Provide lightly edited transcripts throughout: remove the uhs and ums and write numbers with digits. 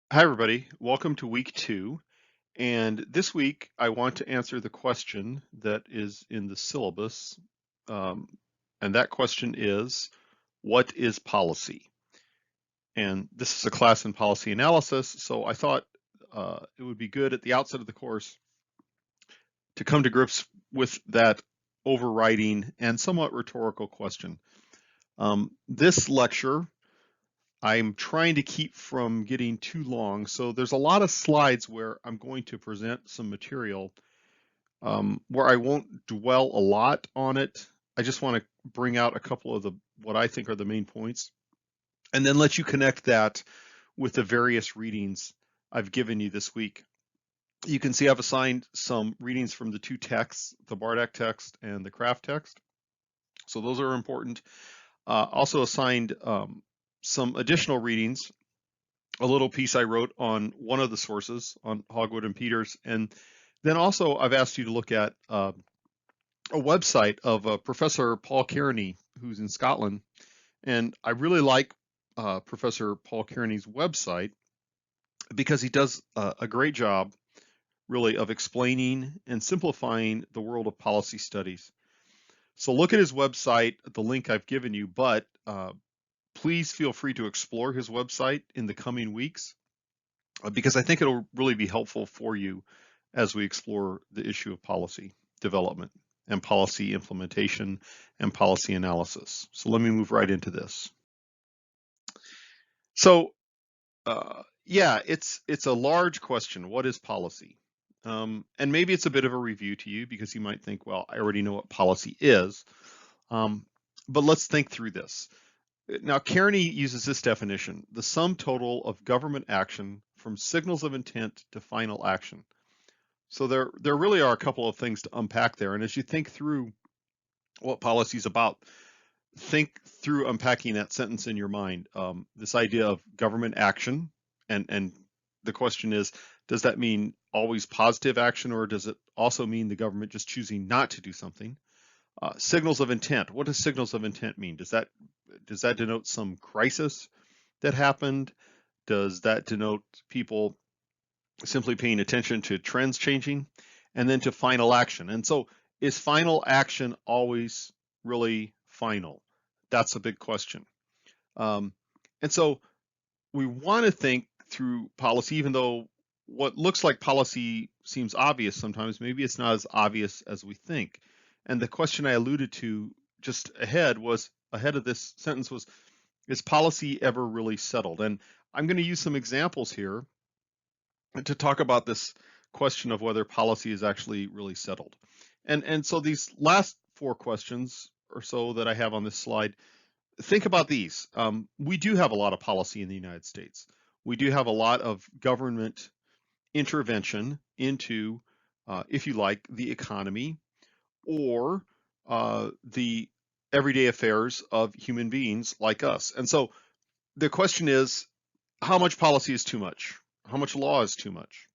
Hi, everybody. Welcome to week 2. And this week, I want to answer the question that is in the syllabus. Um, and that question is, what is policy? And this is a class in policy analysis, so I thought it would be good at the outset of the course to come to grips with that overriding and somewhat rhetorical question. This lecture I'm trying to keep from getting too long. So there's a lot of slides where I'm going to present some material where I won't dwell a lot on it. I just want to bring out a couple of what I think are the main points, and then let you connect that with the various readings I've given you this week. You can see I've assigned some readings from the two texts, the Bardak text and the Kraft text. So those are important. Also assigned some additional readings, a little piece I wrote on one of the sources on Hogwood and Peters. And then also I've asked you to look at a website of Professor Paul Kearney, who's in Scotland. And I really like Professor Paul Kearney's website because he does a great job really of explaining and simplifying the world of policy studies. So look at his website, the link I've given you, but please feel free to explore his website in the coming weeks because I think it'll really be helpful for you as we explore the issue of policy development and policy implementation and policy analysis. So let me move right into this. So yeah, it's a large question. What is policy? And maybe it's a bit of a review to you because you might think, well, I already know what policy is. But let's think through this. Now, Kearney uses this definition: the sum total of government action from signals of intent to final action. So there really are a couple of things to unpack there. And as you think through what policy is about, think through unpacking that sentence in your mind. This idea of government action, and the question is, does that mean always positive action, or does it also mean the government just choosing not to do something? Signals of intent. What does signals of intent mean? Does that denote some crisis that happened? Does that denote people simply paying attention to trends changing? And then to final action. And so is final action always really final? That's a big question. And so we want to think through policy, even though what looks like policy seems obvious sometimes, maybe it's not as obvious as we think. And the question I alluded to just ahead of this sentence was, is policy ever really settled? And I'm going to use some examples here to talk about this question of whether policy is actually really settled. And so these last 4 questions or so that I have on this slide, think about these. We do have a lot of policy in the United States. We do have a lot of government intervention into, if you like, the economy or the everyday affairs of human beings like us. And so the question is, how much policy is too much? How much law is too much?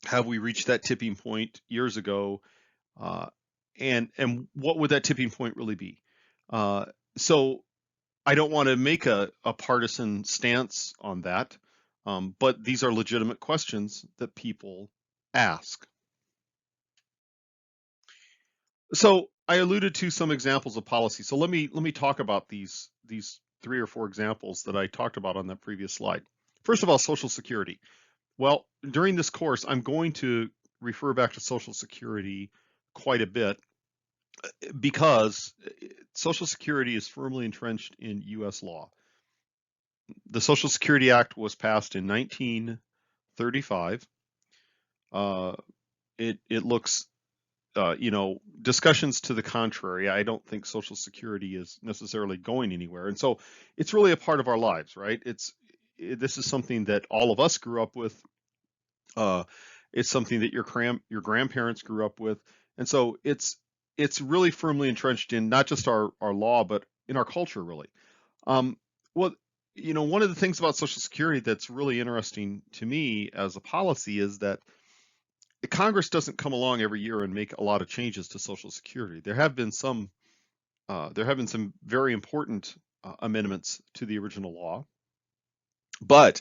Have we reached that tipping point years ago? And what would that tipping point really be? So I don't want to make a partisan stance on that, but these are legitimate questions that people ask. So I alluded to some examples of policy. So let me talk about these 3 or 4 examples that I talked about on that previous slide. First of all, Social Security. Well, during this course, I'm going to refer back to Social Security quite a bit because Social Security is firmly entrenched in U.S. law. The Social Security Act was passed in 1935. It looks, discussions to the contrary. I don't think Social Security is necessarily going anywhere, and so it's really a part of our lives, right? This is something that all of us grew up with. It's something that your grandparents grew up with, and so it's really firmly entrenched in not just our law, but in our culture, really. Well, one of the things about Social Security that's really interesting to me as a policy is that Congress doesn't come along every year and make a lot of changes to Social Security. There have been some very important amendments to the original law, but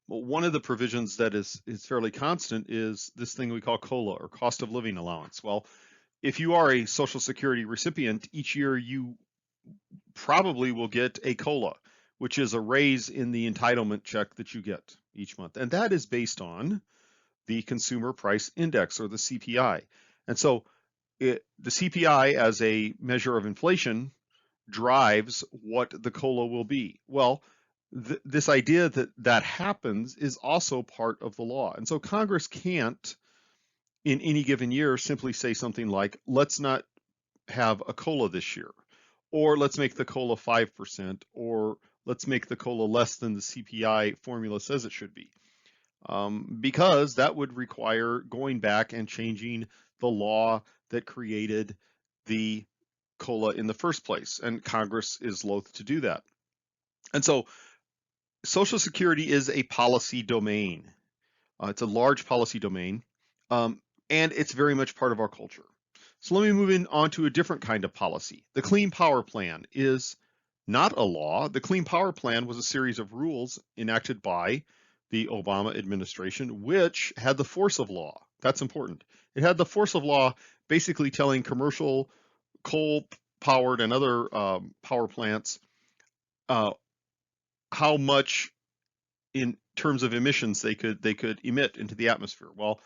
one of the provisions that is fairly constant is this thing we call COLA, or cost of living allowance. Well, if you are a Social Security recipient, each year you probably will get a COLA, which is a raise in the entitlement check that you get each month. And that is based on the Consumer Price Index, or the CPI. And so the CPI, as a measure of inflation, drives what the COLA will be. Well, this idea that that happens is also part of the law. And so Congress can't, in any given year, simply say something like, let's not have a COLA this year, or let's make the COLA 5%, or let's make the COLA less than the CPI formula says it should be, because that would require going back and changing the law that created the COLA in the first place, and Congress is loath to do that. And so Social Security is a policy domain. It's a large policy domain, and it's very much part of our culture. So let me move on to a different kind of policy. The Clean Power Plan is not a law. The Clean Power Plan was a series of rules enacted by the Obama administration, which had the force of law. That's important. It had the force of law, basically telling commercial coal-powered and other power plants how much, in terms of emissions, they could emit into the atmosphere. Well,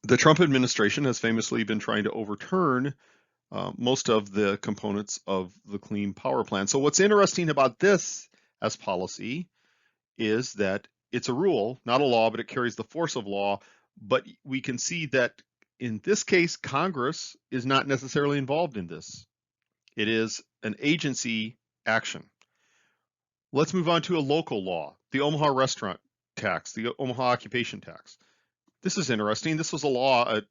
the Trump administration has famously been trying to overturn most of the components of the Clean Power Plan. So what's interesting about this as policy is that it's a rule, not a law, but it carries the force of law. But we can see that in this case, Congress is not necessarily involved in this. It is an agency action. Let's move on to a local law, the Omaha restaurant tax, the Omaha occupation tax. This is interesting. This was a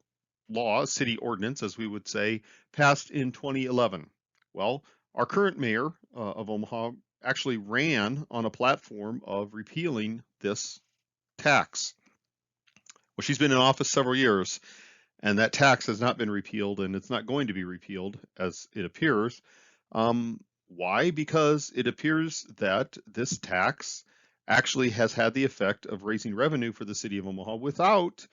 city ordinance, as we would say, passed in 2011. Well, our current mayor of Omaha actually ran on a platform of repealing this tax. Well, she's been in office several years, and that tax has not been repealed, and it's not going to be repealed, as it appears. Why? Because it appears that this tax actually has had the effect of raising revenue for the city of Omaha without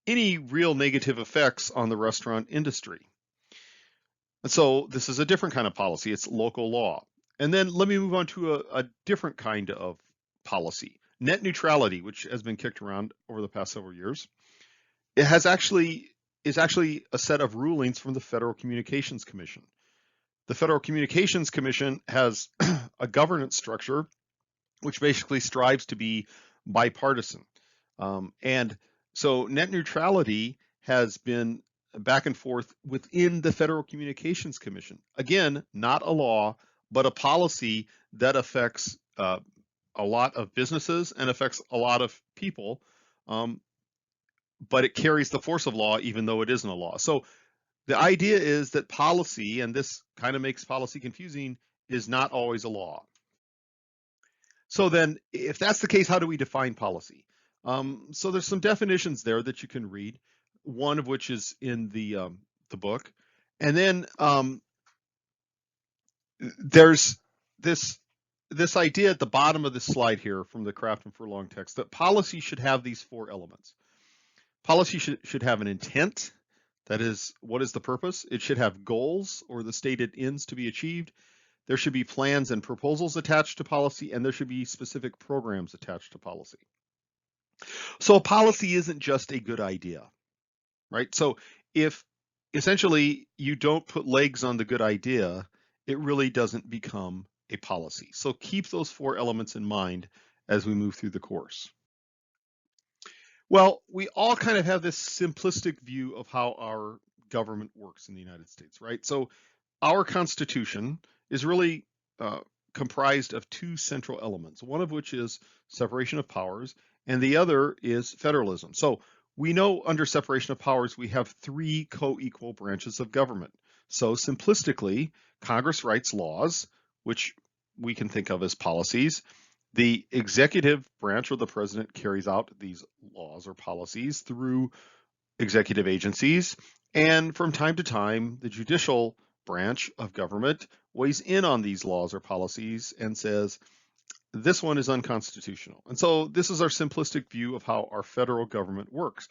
any real negative effects on the restaurant industry. And so this is a different kind of policy. It's local law. And then let me move on to a different kind of policy, net neutrality, which has been kicked around over the past several years. It is actually a set of rulings from the Federal Communications Commission. The Federal Communications Commission has a governance structure which basically strives to be bipartisan. And so net neutrality has been back and forth within the Federal Communications Commission. Again, not a law, but a policy that affects a lot of businesses and affects a lot of people, but it carries the force of law even though it isn't a law. So the idea is that policy, and this kind of makes policy confusing, is not always a law. So then, if that's the case, how do we define policy? So there's some definitions there that you can read, one of which is in the book. And then there's this idea at the bottom of this slide here from the Craft and Furlong text that policy should have these four elements. Policy should have an intent. That is, what is the purpose? It should have goals, or the stated ends to be achieved. There should be plans and proposals attached to policy, and there should be specific programs attached to policy. So a policy isn't just a good idea, right? So if essentially you don't put legs on the good idea, it really doesn't become a policy. So keep those four elements in mind as we move through the course. Well, we all kind of have this simplistic view of how our government works in the United States, right? So our Constitution is really comprised of two central elements, one of which is separation of powers, and the other is federalism. So we know under separation of powers, we have three co-equal branches of government. So simplistically, Congress writes laws, which we can think of as policies. The executive branch, or the president, carries out these laws or policies through executive agencies. And from time to time, the judicial branch of government weighs in on these laws or policies and says, this one is unconstitutional. And so this is our simplistic view of how our federal government works.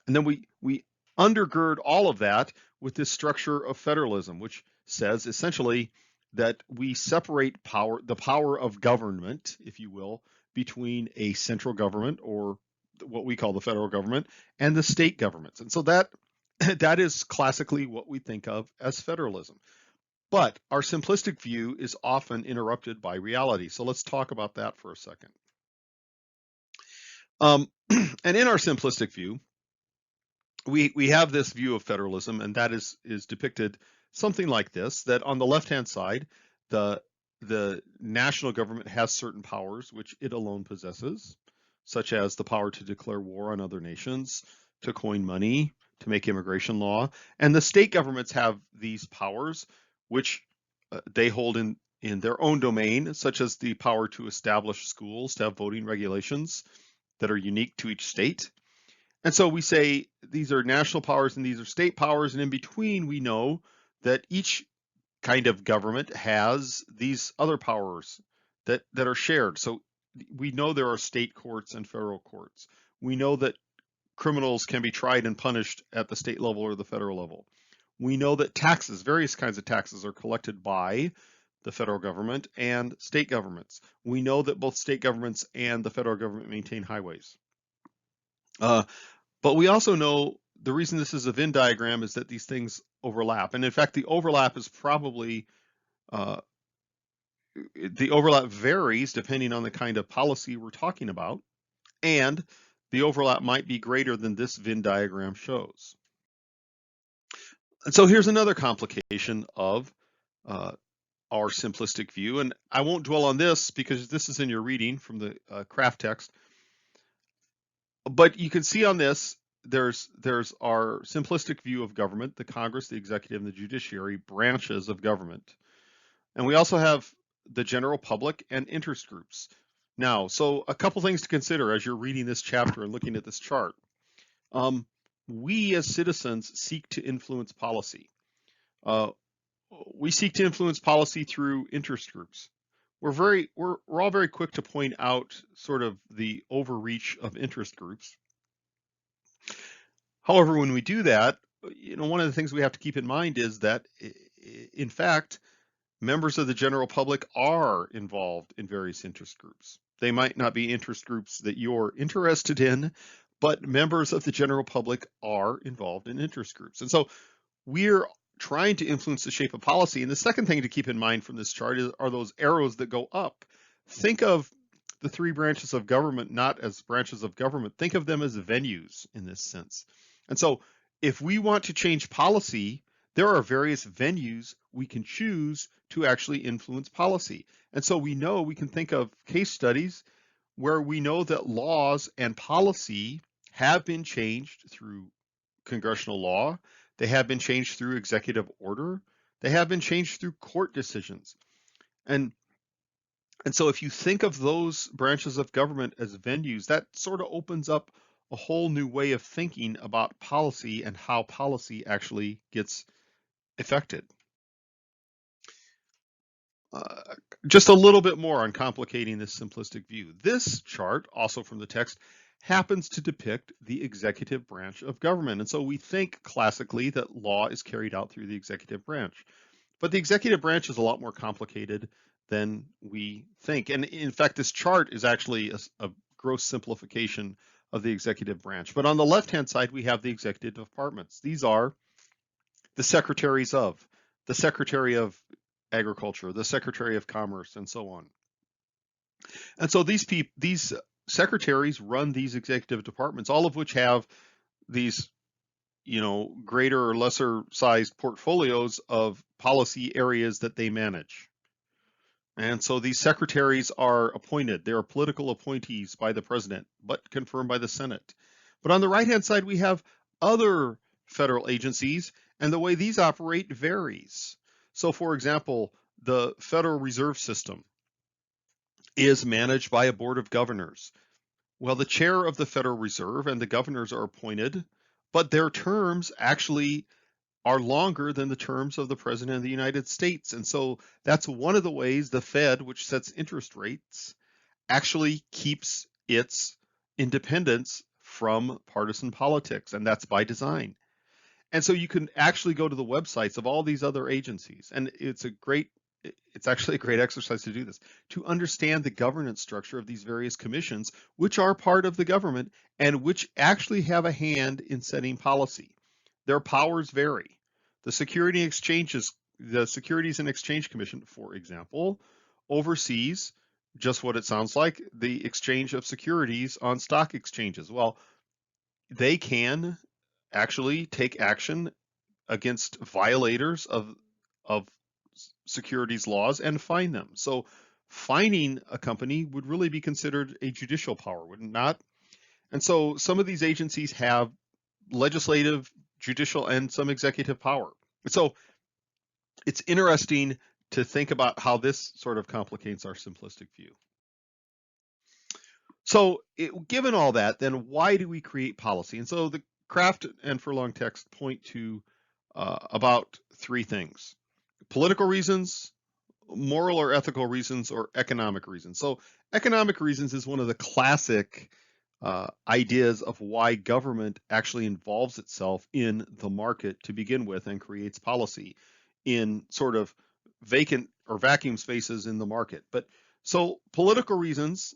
And then we undergird all of that with this structure of federalism, which says essentially that we separate the power of government, if you will, between a central government, or what we call the federal government, and the state governments. And so that that is classically what we think of as federalism. But our simplistic view is often interrupted by reality. So let's talk about that for a second. And in our simplistic view, we have this view of federalism, and that is depicted something like this: that on the left-hand side, the national government has certain powers which it alone possesses, such as the power to declare war on other nations, to coin money, to make immigration law, and the state governments have these powers which they hold in their own domain, such as the power to establish schools, to have voting regulations that are unique to each state. And so we say these are national powers and these are state powers, and in between we know that each kind of government has these other powers that are shared. So we know there are state courts and federal courts. We know that criminals can be tried and punished at the state level or the federal level. We know that taxes, various kinds of taxes, are collected by the federal government and state governments. We know that both state governments and the federal government maintain highways. But we also know the reason this is a Venn diagram is that these things overlap. And in fact, the overlap is probably, the overlap varies depending on the kind of policy we're talking about. And the overlap might be greater than this Venn diagram shows. And so here's another complication of our simplistic view. And I won't dwell on this because this is in your reading from the craft text. But you can see on this, there's our simplistic view of government: the Congress, the executive, and the judiciary branches of government. And we also have the general public and interest groups. Now, so a couple things to consider as you're reading this chapter and looking at this chart. We as citizens seek to influence policy. We seek to influence policy through interest groups. We're all very quick to point out sort of the overreach of interest groups. However, when we do that, one of the things we have to keep in mind is that, in fact, members of the general public are involved in various interest groups. They might not be interest groups that you're interested in, but members of the general public are involved in interest groups. And so we're trying to influence the shape of policy. And the second thing to keep in mind from this chart are those arrows that go up. Think of the three branches of government not as branches of government. Think of them as venues in this sense. And so if we want to change policy, there are various venues we can choose to actually influence policy. And so we know we can think of case studies where we know that laws and policy have been changed through congressional law. They have been changed through executive order. They have been changed through court decisions. And so if you think of those branches of government as venues, that sort of opens up a whole new way of thinking about policy and how policy actually gets affected. Just a little bit more on complicating this simplistic view. This chart, also from the text, happens to depict the executive branch of government. And so we think classically that law is carried out through the executive branch. But the executive branch is a lot more complicated than we think. And in fact, this chart is actually a gross simplification of the executive branch. But on the left-hand side, we have the executive departments. These are the secretaries of, the Secretary of Agriculture, the Secretary of Commerce, and so on. And so these secretaries run these executive departments, all of which have these, greater or lesser sized portfolios of policy areas that they manage. And so these secretaries are appointed. They are political appointees by the president, but confirmed by the Senate. But on the right-hand side, we have other federal agencies, and the way these operate varies. So for example, the Federal Reserve System is managed by a board of governors. Well, the chair of the Federal Reserve and the governors are appointed, but their terms actually are longer than the terms of the President of the United States. And so that's one of the ways the Fed, which sets interest rates, actually keeps its independence from partisan politics, and that's by design. And so you can actually go to the websites of all these other agencies, and it's actually a great exercise to do this, to understand the governance structure of these various commissions, which are part of the government and which actually have a hand in setting policy. Their powers vary. The Securities and Exchange Commission, for example, oversees just what it sounds like, the exchange of securities on stock exchanges. Well, they can actually take action against violators of securities laws and fine them. So fining a company would really be considered a judicial power, would it not? And so some of these agencies have legislative, judicial, and some executive power. So it's interesting to think about how this sort of complicates our simplistic view. So given all that, then why do we create policy? And so the Kraft and Furlong text point to about three things: political reasons, moral or ethical reasons, or economic reasons. So economic reasons is one of the classic ideas of why government actually involves itself in the market to begin with and creates policy in sort of vacant or vacuum spaces in the market. But so political reasons,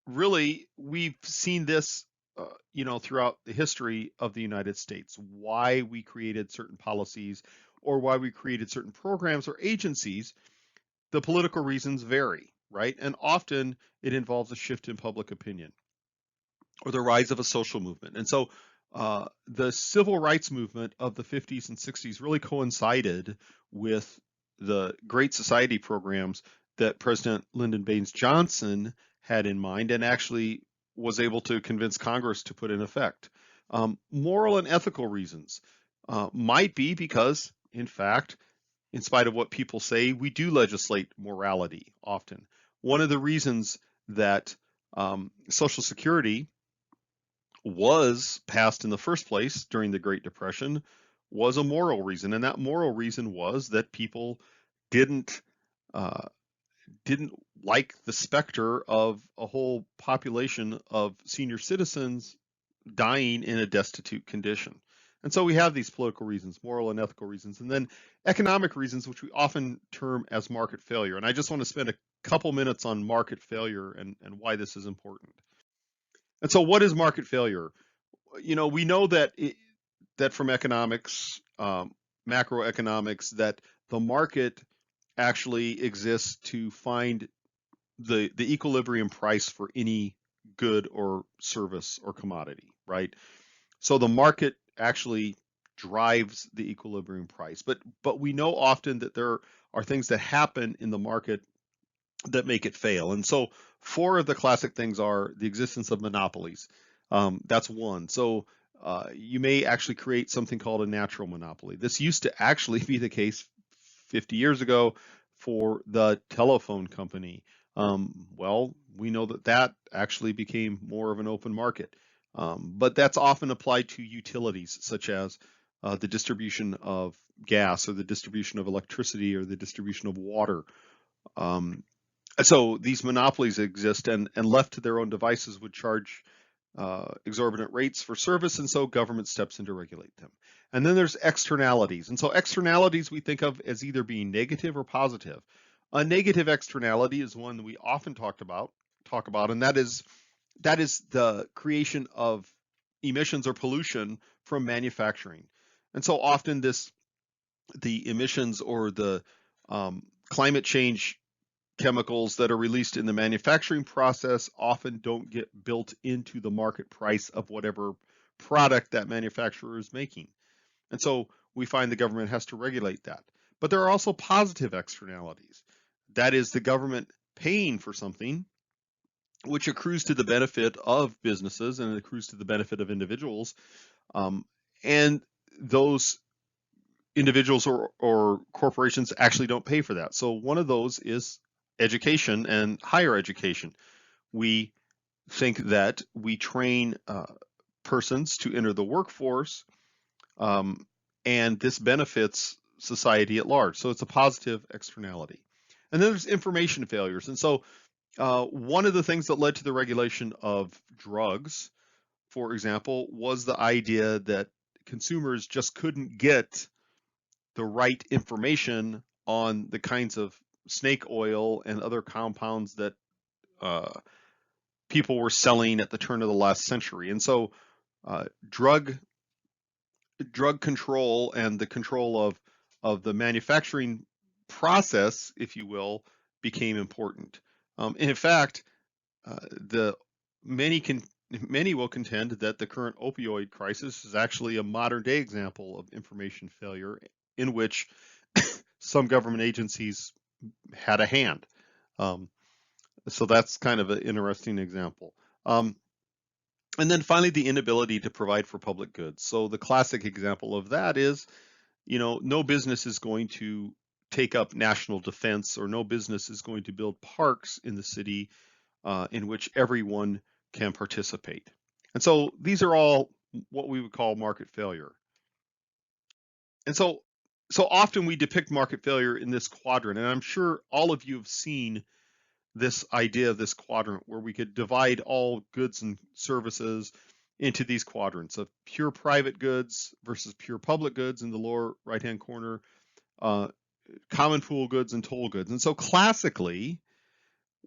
really, we've seen this throughout the history of the United States, why we created certain policies or why we created certain programs or agencies. The political reasons vary, right? And often it involves a shift in public opinion or the rise of a social movement. And so the civil rights movement of the 50s and 60s really coincided with the Great Society programs that President Lyndon Baines Johnson had in mind and actually was able to convince Congress to put in effect. Moral and ethical reasons might be because, in fact, in spite of what people say, we do legislate morality often. One of the reasons that Social Security was passed in the first place during the Great Depression was a moral reason, and that moral reason was that people didn't uh, didn't like the specter of a whole population of senior citizens dying in a destitute condition. And so we have these political reasons, moral and ethical reasons, and then economic reasons, which we often term as market failure. And I just want to spend a couple minutes on market failure and why this is important. And so what is market failure? We know that from economics, macroeconomics, that the market actually exists to find the equilibrium price for any good or service or commodity, right? So the market actually drives the equilibrium price. But we know often that there are things that happen in the market that make it fail. And so four of the classic things are the existence of monopolies. That's one. So you may actually create something called a natural monopoly. This used to actually be the case 50 years ago for the telephone company. Well, we know that actually became more of an open market. But that's often applied to utilities such as the distribution of gas or the distribution of electricity or the distribution of water. So these monopolies exist, and left to their own devices would charge exorbitant rates for service, and so government steps in to regulate them. And then there's externalities. And so externalities we think of as either being negative or positive. A negative externality is one that we often talk about, and that is the creation of emissions or pollution from manufacturing. And so often the emissions or the climate change chemicals that are released in the manufacturing process often don't get built into the market price of whatever product that manufacturer is making. And so we find the government has to regulate that. But there are also positive externalities. That is the government paying for something which accrues to the benefit of businesses and it accrues to the benefit of individuals. And those individuals or corporations actually don't pay for that. So one of those is education and higher education. We think that we train persons to enter the workforce, and this benefits society at large. So it's a positive externality. And then there's information failures. And so One of the things that led to the regulation of drugs, for example, was the idea that consumers just couldn't get the right information on the kinds of snake oil and other compounds that uh, people were selling at the turn of the last century. And so uh, drug control and the control of the manufacturing process, if you will, became important. And in fact, the many can many will contend that the current opioid crisis is actually a modern day example of information failure in which some government agencies had a hand. Um, so that's kind of an interesting example. And then finally, the inability to provide for public goods. So the classic example of that is, no business is going to take up national defense, or no business is going to build parks in the city in which everyone can participate. And so these are all what we would call market failure. And so often we depict market failure in this quadrant, and I'm sure all of you have seen this idea of this quadrant where we could divide all goods and services into these quadrants of pure private goods versus pure public goods in the lower right-hand corner, uh, common pool goods and toll goods. And so classically,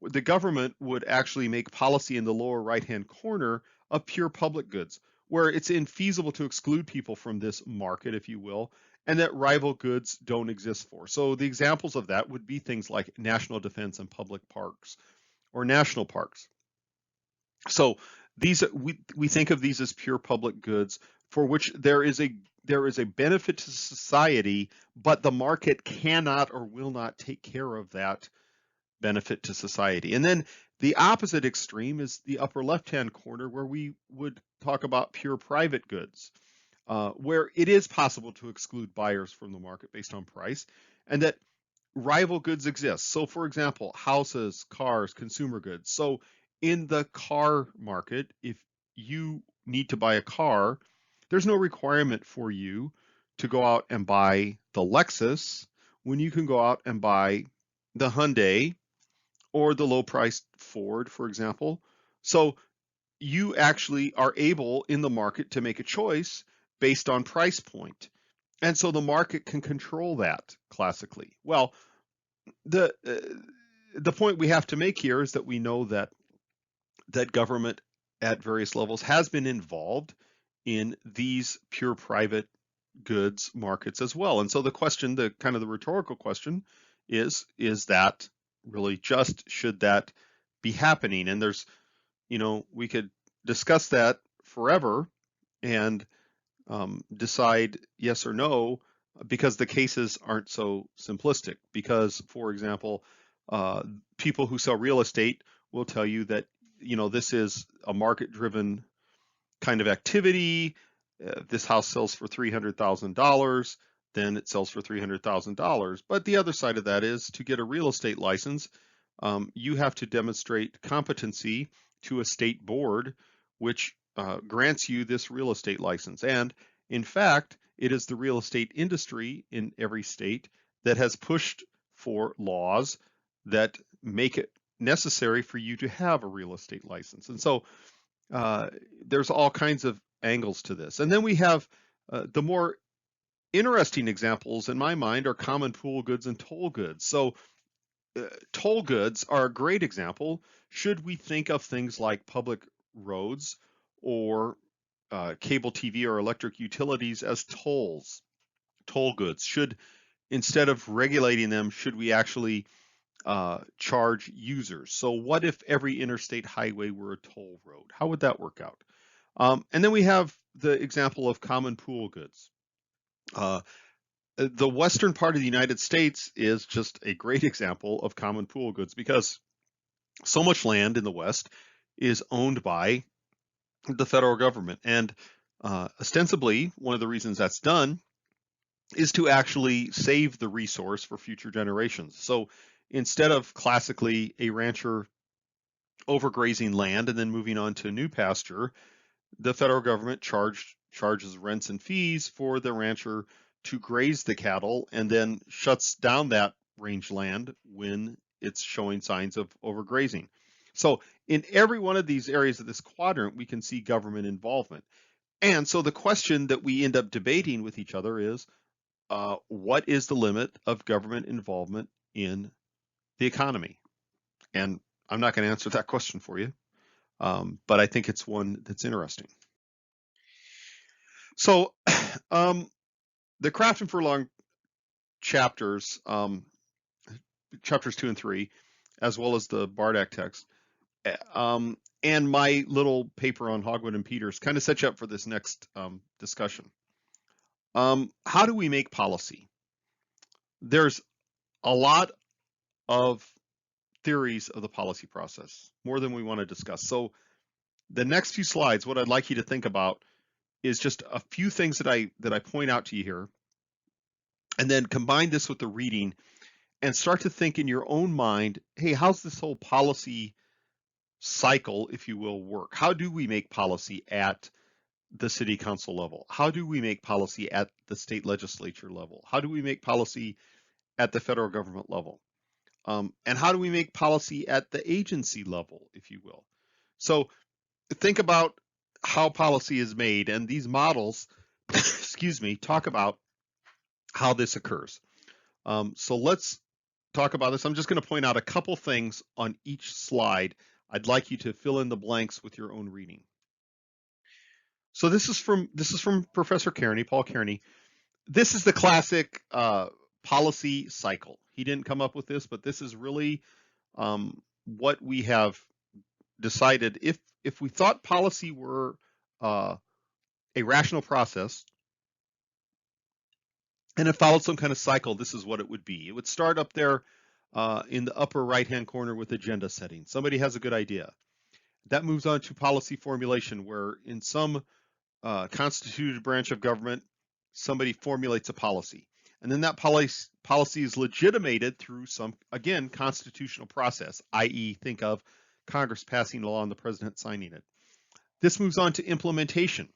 the government would actually make policy in the lower right-hand corner of pure public goods, where it's infeasible to exclude people from this market, if you will, and that rival goods don't exist for. So the examples of that would be things like national defense and public parks or national parks. So these we think of these as pure public goods for which there is a benefit to society, but the market cannot or will not take care of that benefit to society. And then the opposite extreme is the upper left-hand corner, where we would talk about pure private goods, where it is possible to exclude buyers from the market based on price, and that rival goods exist. So, for example, houses, cars, consumer goods. So, in the car market, if you need to buy a car, there's no requirement for you to go out and buy the Lexus when you can go out and buy the Hyundai or the low priced Ford, for example. So you actually are able in the market to make a choice based on price point. And so the market can control that classically. Well, the point we have to make here is that we know that government at various levels has been involved in these pure private goods markets as well. And so the question, the kind of the rhetorical question is that really just, should that be happening? And there's, we could discuss that forever and decide yes or no, because the cases aren't so simplistic. Because, for example, people who sell real estate will tell you that, this is a market-driven kind of activity. This house sells for $300,000, then it sells for $300,000. But the other side of that is, to get a real estate license, you have to demonstrate competency to a state board, which grants you this real estate license. And in fact, it is the real estate industry in every state that has pushed for laws that make it necessary for you to have a real estate license. And so there's all kinds of angles to this. And then we have the more interesting examples in my mind are common pool goods and toll goods. So toll goods are a great example. Should we think of things like public roads or cable TV or electric utilities as toll goods? Should, instead of regulating them, should we actually charge users? So what if every interstate highway were a toll road? How would that work out? And then we have the example of common pool goods. The western part of the United States is just a great example of common pool goods, because so much land in the West is owned by the federal government. And ostensibly, one of the reasons that's done is to actually save the resource for future generations. So instead of classically a rancher overgrazing land and then moving on to new pasture, the federal government charges rents and fees for the rancher to graze the cattle, and then shuts down that range land when it's showing signs of overgrazing. So in every one of these areas of this quadrant, we can see government involvement. And so the question that we end up debating with each other is, what is the limit of government involvement in the economy? And I'm not going to answer that question for you, but I think it's one that's interesting. So the Craft and Furlong chapters, chapters 2 and 3, as well as the Bardak text, and my little paper on Hogwood and Peters kind of set you up for this next discussion. How do we make policy? There's a lot of theories of the policy process, more than we want to discuss. So the next few slides, what I'd like you to think about is just a few things that I point out to you here, and then combine this with the reading and start to think in your own mind, hey, how's this whole policy cycle, if you will, work? How do we make policy at the city council level? How do we make policy at the state legislature level? How do we make policy at the federal government level? And how do we make policy at the agency level, if you will? So think about how policy is made, and these models, excuse me, talk about how this occurs. So let's talk about this. I'm just going to point out a couple things on each slide. I'd like you to fill in the blanks with your own reading. So this is from Professor Kearney, Paul Kearney. This is the classic policy cycle. He didn't come up with this, but this is really what we have decided. If we thought policy were a rational process and it followed some kind of cycle, this is what it would be. It would start up there in the upper right-hand corner with agenda setting. Somebody has a good idea. That moves on to policy formulation, where in some constituted branch of government, somebody formulates a policy. And then that policy is legitimated through some, again, constitutional process, i.e. think of Congress passing a law and the president signing it. This moves on to implementation,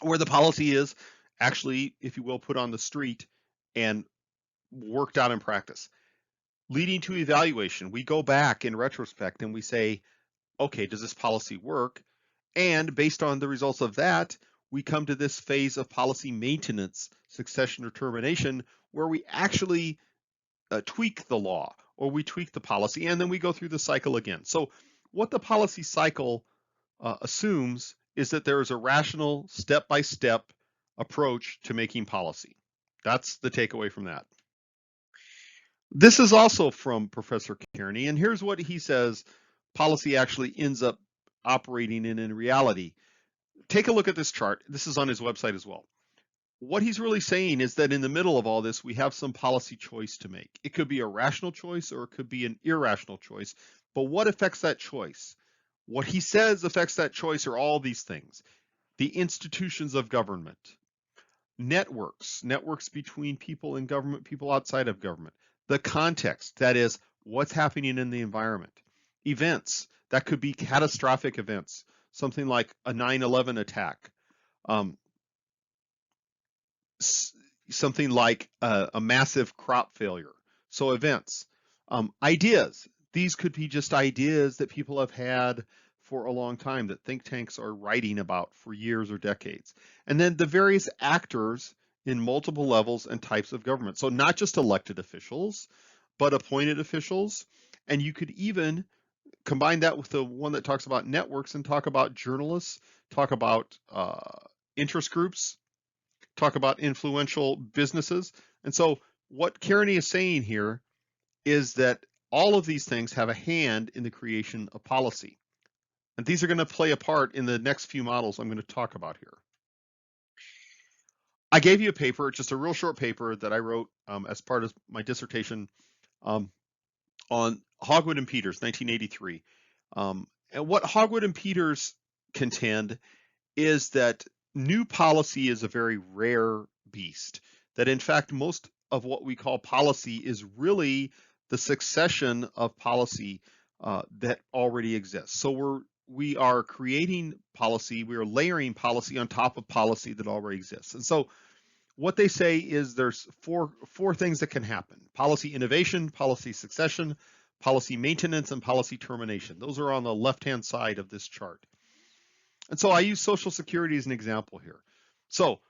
where the policy is actually, if you will, put on the street and worked out in practice. Leading to evaluation, we go back in retrospect and we say, okay, does this policy work? And based on the results of that, we come to this phase of policy maintenance, succession or termination, where we actually tweak the law or we tweak the policy, and then we go through the cycle again. So what the policy cycle assumes is that there is a rational step-by-step approach to making policy. That's the takeaway from that. This is also from Professor Kearney, and here's what he says policy actually ends up operating in reality. Take a look at this chart. This is on his website as well. What he's really saying is that in the middle of all this, we have some policy choice to make. It could be a rational choice or it could be an irrational choice. But what affects that choice? What he says affects that choice are all these things. The institutions of government, networks between people in government, people outside of government, the context, that is, what's happening in the environment, events, that could be catastrophic events, something like a 9/11 attack, something like a massive crop failure. So events, ideas. These could be just ideas that people have had for a long time that think tanks are writing about for years or decades. And then the various actors in multiple levels and types of government. So not just elected officials, but appointed officials. And you could even combine that with the one that talks about networks and talk about journalists, talk about interest groups, talk about influential businesses. And so what Kearney is saying here is that all of these things have a hand in the creation of policy. And these are going to play a part in the next few models I'm going to talk about here. I gave you a paper, just a real short paper that I wrote as part of my dissertation on Hogwood and Peters, 1983. And what Hogwood and Peters contend is that new policy is a very rare beast, that in fact most of what we call policy is really the succession of policy that already exists. So we are creating policy, we are layering policy on top of policy that already exists. And so what they say is there's four things that can happen: policy innovation, policy succession, policy maintenance and policy termination. Those are on the left-hand side of this chart. And so I use Social Security as an example here. So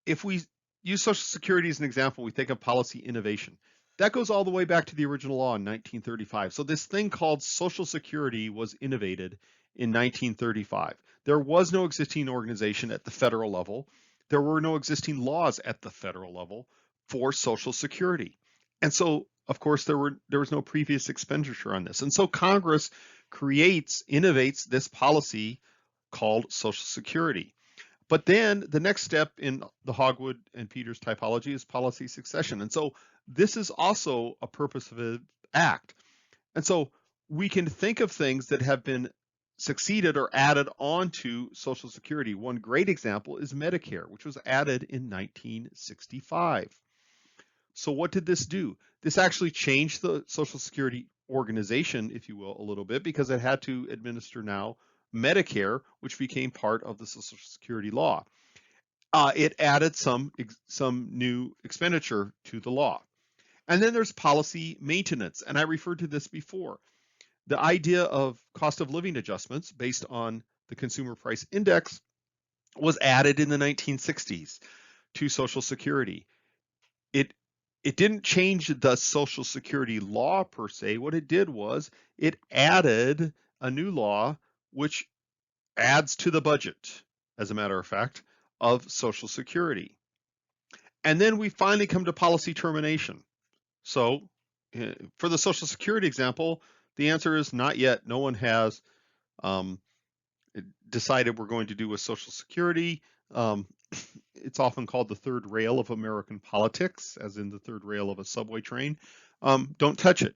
if we use Social Security as an example, we think of policy innovation. That goes all the way back to the original law in 1935. So this thing called Social Security was innovated in 1935. There was no existing organization at the federal level. There were no existing laws at the federal level for Social Security. And so, of course, there was no previous expenditure on this. And so Congress innovates this policy called Social Security. But then the next step in the Hogwood and Peters typology is policy succession. And so this is also a purposive act. And so we can think of things that have been succeeded or added onto Social Security. One great example is Medicare, which was added in 1965. So what did this do? This actually changed the Social Security organization, if you will, a little bit, because it had to administer now Medicare, which became part of the Social Security law. It added some new expenditure to the law. And then there's policy maintenance, and I referred to this before. The idea of cost of living adjustments based on the Consumer Price Index was added in the 1960s to Social Security. It didn't change the Social Security law per se. What it did was it added a new law which adds to the budget, as a matter of fact, of Social Security. And then we finally come to policy termination. So for the Social Security example, the answer is not yet. No one has decided we're going to do with Social Security. It's often called the third rail of American politics, as in the third rail of a subway train. Don't touch it.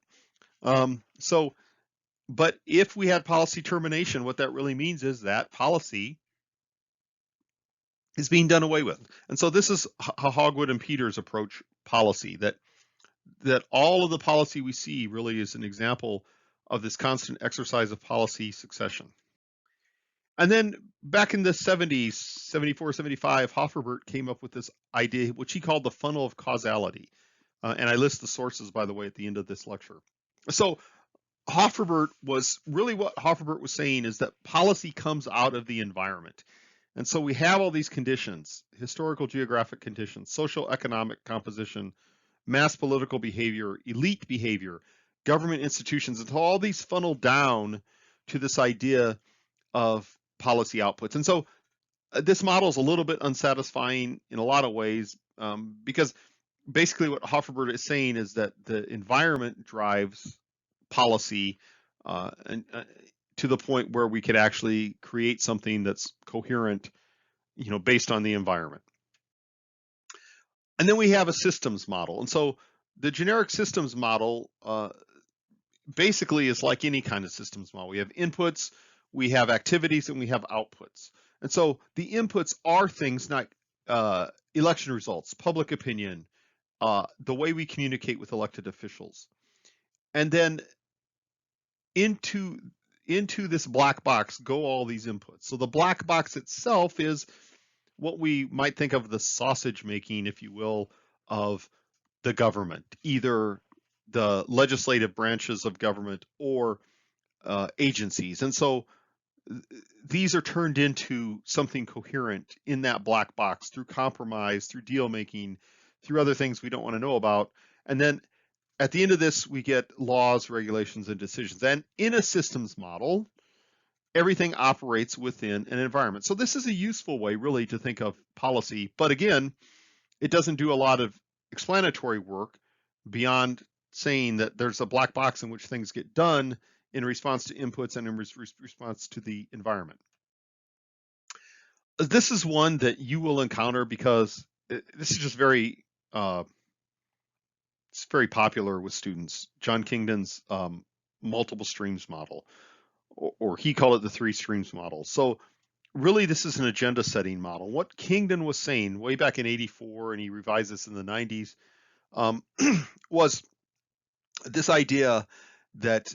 But if we had policy termination, what that really means is that policy is being done away with. And so this is how Hogwood and Peters approach policy, that all of the policy we see really is an example of this constant exercise of policy succession. And then back in the 70s, 74, 75, Hofferbert came up with this idea, which he called the funnel of causality. And I list the sources, by the way, at the end of this lecture. So what Hofferbert was saying is that policy comes out of the environment. And so we have all these conditions: historical geographic conditions, social economic composition, mass political behavior, elite behavior, government institutions, until all these funnel down to this idea of policy outputs. And so this model is a little bit unsatisfying in a lot of ways, because basically what Hofferbert is saying is that the environment drives policy to the point where we could actually create something that's coherent, based on the environment. And then we have a systems model. And so the generic systems model basically is like any kind of systems model. We have inputs, we have activities, and we have outputs. And so the inputs are things like election results, public opinion, the way we communicate with elected officials. And then into this black box go all these inputs. So the black box itself is what we might think of the sausage making, if you will, of the government, either the legislative branches of government or agencies. And so these are turned into something coherent in that black box through compromise, through deal making, through other things we don't want to know about. And then at the end of this, we get laws, regulations, and decisions. And in a systems model, everything operates within an environment. So this is a useful way, really, to think of policy. But again, it doesn't do a lot of explanatory work beyond saying that there's a black box in which things get done in response to inputs and in response to the environment. This is one that you will encounter because this is just very it's very popular with students. John Kingdon's multiple streams model, or he called it the three streams model. So really this is an agenda setting model. What Kingdon was saying way back in '84, and he revised this in the '90s, was this idea that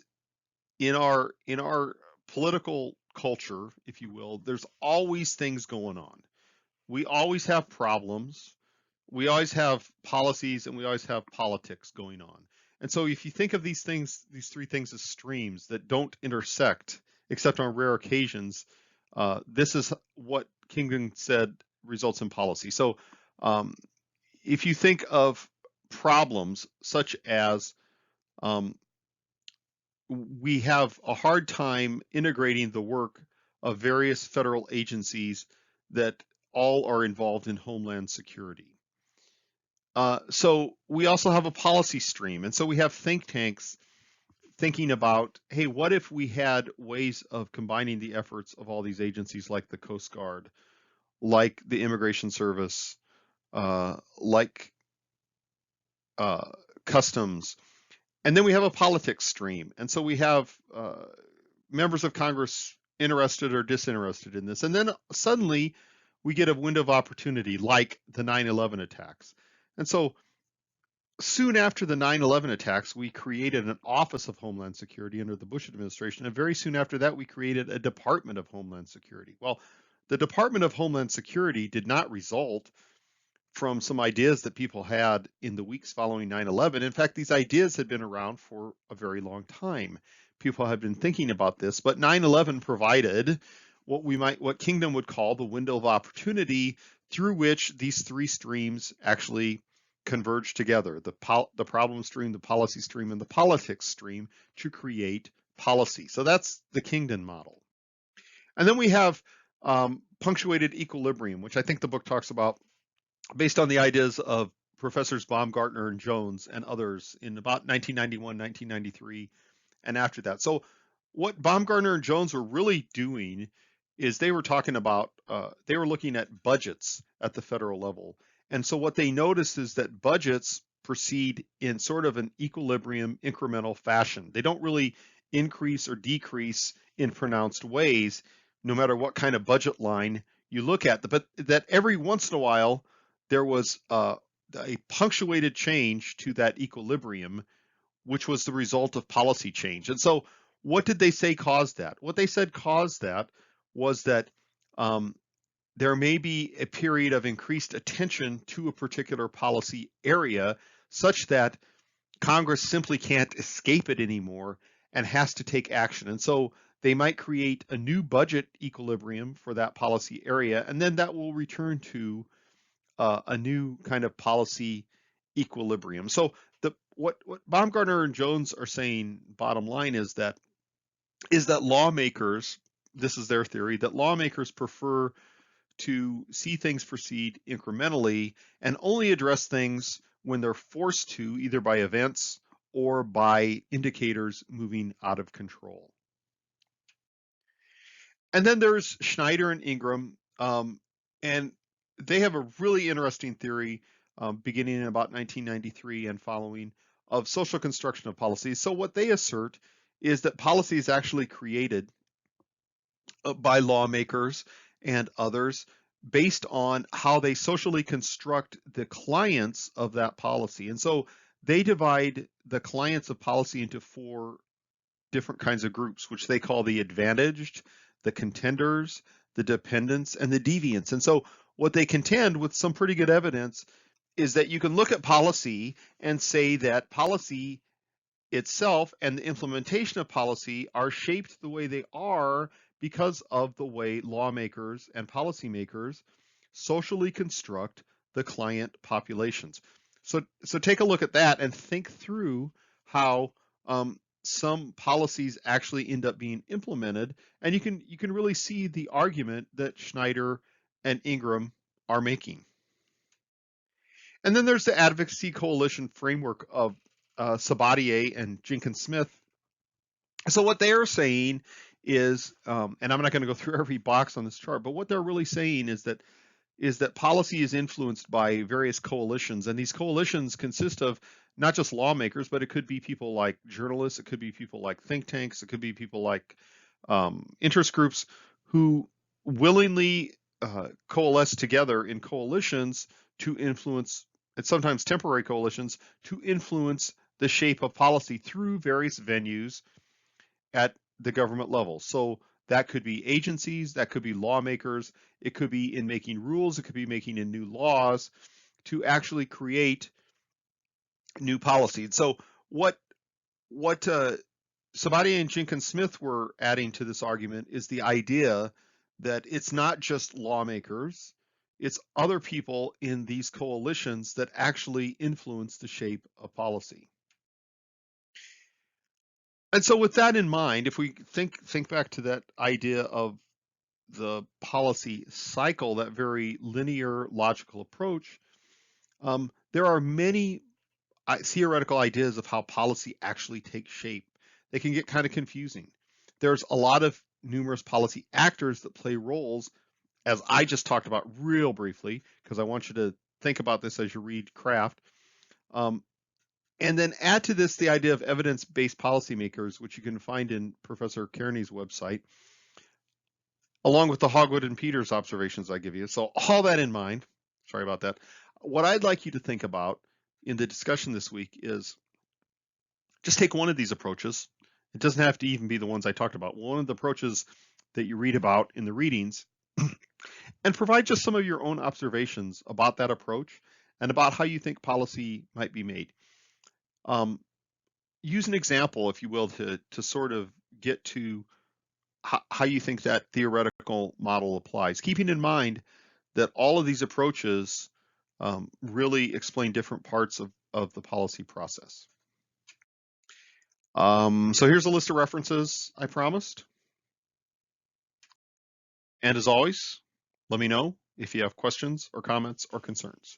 in our political culture, if you will, there's always things going on. We always have problems. We always have policies, and we always have politics going on. And so if you think of these things, these three things as streams that don't intersect except on rare occasions, this is what Kingdon said results in policy. So um, if you think of problems such as um, we have a hard time integrating the work of various federal agencies that all are involved in homeland security. So we also have a policy stream. And so we have think tanks thinking about, hey, what if we had ways of combining the efforts of all these agencies like the Coast Guard, like the Immigration Service, like uh, Customs, and then we have a politics stream. And so we have members of Congress interested or disinterested in this. And then suddenly we get a window of opportunity like the 9/11 attacks. And so soon after the 9/11 attacks, we created an Office of Homeland Security under the Bush administration. And very soon after that, we created a Department of Homeland Security. Well, the Department of Homeland Security did not result from some ideas that people had in the weeks following 9/11. In fact, these ideas had been around for a very long time. People have been thinking about this, but 9/11 provided what Kingdon would call the window of opportunity through which these three streams actually converge together, the problem stream, the policy stream, and the politics stream to create policy. So that's the Kingdon model. And then we have punctuated equilibrium, which I think the book talks about based on the ideas of Professors Baumgartner and Jones and others in about 1991, 1993, and after that. So what Baumgartner and Jones were really doing is they were talking about, they were looking at budgets at the federal level. And so what they noticed is that budgets proceed in sort of an equilibrium incremental fashion. They don't really increase or decrease in pronounced ways, no matter what kind of budget line you look at, but that every once in a while, there was a punctuated change to that equilibrium, which was the result of policy change. And so what did they say caused that? What they said caused that was that there may be a period of increased attention to a particular policy area such that Congress simply can't escape it anymore and has to take action. And so they might create a new budget equilibrium for that policy area, and then that will return to a new kind of policy equilibrium. So what Baumgartner and Jones are saying, bottom line, is that lawmakers, this is their theory, that lawmakers prefer to see things proceed incrementally and only address things when they're forced to, either by events or by indicators moving out of control. And then there's Snyder and Ingram, and they have a really interesting theory beginning in about 1993 and following of social construction of policy. So what they assert is that policy is actually created by lawmakers and others based on how they socially construct the clients of that policy. And so they divide the clients of policy into four different kinds of groups, which they call the advantaged, the contenders, the dependents, and the deviants. And so what they contend with some pretty good evidence is that you can look at policy and say that policy itself and the implementation of policy are shaped the way they are because of the way lawmakers and policymakers socially construct the client populations. So take a look at that and think through how some policies actually end up being implemented, and you can really see the argument that Snyder and Ingram are making. And then there's the Advocacy Coalition framework of Sabatier and Jenkins Smith. So what they are saying is, and I'm not going to go through every box on this chart, but what they're really saying is that policy is influenced by various coalitions, and these coalitions consist of not just lawmakers, but it could be people like journalists, it could be people like think tanks, it could be people like interest groups who willingly coalesce together in coalitions to influence, and sometimes temporary coalitions, to influence the shape of policy through various venues at the government level. So that could be agencies, that could be lawmakers, it could be in making rules, it could be making in new laws to actually create new policy. And so What Sabadia and Jenkins Smith were adding to this argument is the idea that it's not just lawmakers, it's other people in these coalitions that actually influence the shape of policy. And so with that in mind, if we think back to that idea of the policy cycle, that very linear logical approach, there are many theoretical ideas of how policy actually takes shape. They can get kind of confusing. There's a lot of numerous policy actors that play roles, as I just talked about real briefly, because I want you to think about this as you read Kraft. And then add to this the idea of evidence-based policymakers, which you can find in Professor Kearney's website, along with the Hogwood and Peters observations I give you. So all that in mind, sorry about that, what I'd like you to think about in the discussion this week is just take one of these approaches. It doesn't have to even be the ones I talked about. One of the approaches that you read about in the readings and provide just some of your own observations about that approach and about how you think policy might be made. Use an example, if you will, to sort of get to how you think that theoretical model applies, keeping in mind that all of these approaches really explain different parts of the policy process. So here's a list of references I promised. And as always, let me know if you have questions or comments or concerns.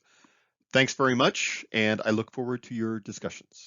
Thanks very much, and I look forward to your discussions.